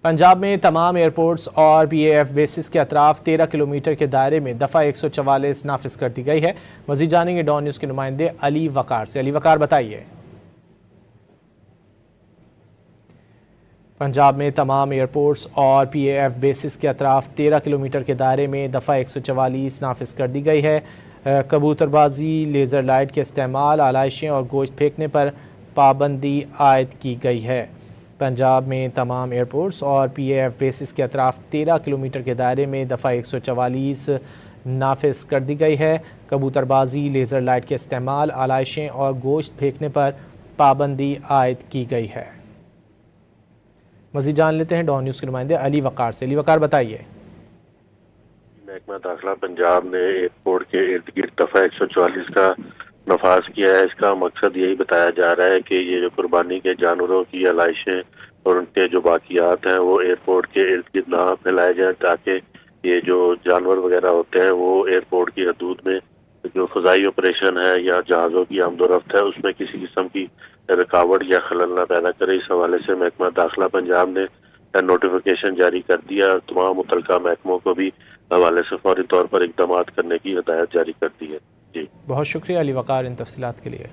पंजाब में तमाम एयरपोर्ट्स और BAF बेसिस के अतराफ 13 किलोमीटर के दायरे में दफ़ा 144 नाफिज कर दी गई है। मज़ीद जानेंगे डॉन न्यूज़ के नुमाइंदे अली वकार से। अली वकार, बताइए। पंजाब में तमाम एयरपोर्ट्स और BAF बेसिस के अतराफ 13 किलोमीटर के दायरे में दफ़ा 144 नाफिज कर दी गई है। कबूतरबाजी, लेज़र लाइट के इस्तेमाल, आलाइशें और गोश्त फेंकने पर पाबंदी आयद की गई है। पंजाब में तमाम एयरपोर्ट्स और BAF बेसिस के अतराफ 13 किलोमीटर के दायरे में दफ़ा 144 नाफिज कर दी गई है। कबूतरबाजी, लेज़र लाइट के इस्तेमाल, आलाइशें और गोश्त फेंकने पर पाबंदी आयद की गई है। मज़ीद जान लेते हैं डॉन न्यूज़ के नुमाइंदे अली वकार से। अली वकार, बताइए। महकमा दाखिला पंजाब ने एयरपोर्ट के इर्द गिर्द दफ़ा 144 का नफाज किया है। इसका मकसद यही बताया जा रहा है कि ये जो कुर्बानी के जानवरों की आलाइशें और उनके जो बाकियात हैं वो एयरपोर्ट के इर्द गिर्द ना फैलाए जाएं, ताकि ये जो जानवर वगैरह होते हैं वो एयरपोर्ट की हदूद में जो फ़ज़ाई ऑपरेशन है या जहाज़ों की आमदोरफ्त है उसमें किसी किस्म की रुकावट या खलल ना पैदा करे। इस हवाले से महकमा दाखिला पंजाब ने नोटिफिकेशन जारी कर दिया और तमाम मुतलका महकमों को भी हवाले से फौरी तौर पर इकदाम करने की हिदायत जारी कर दी है। जी, बहुत शुक्रिया अली वकार इन तफसीलात के लिए।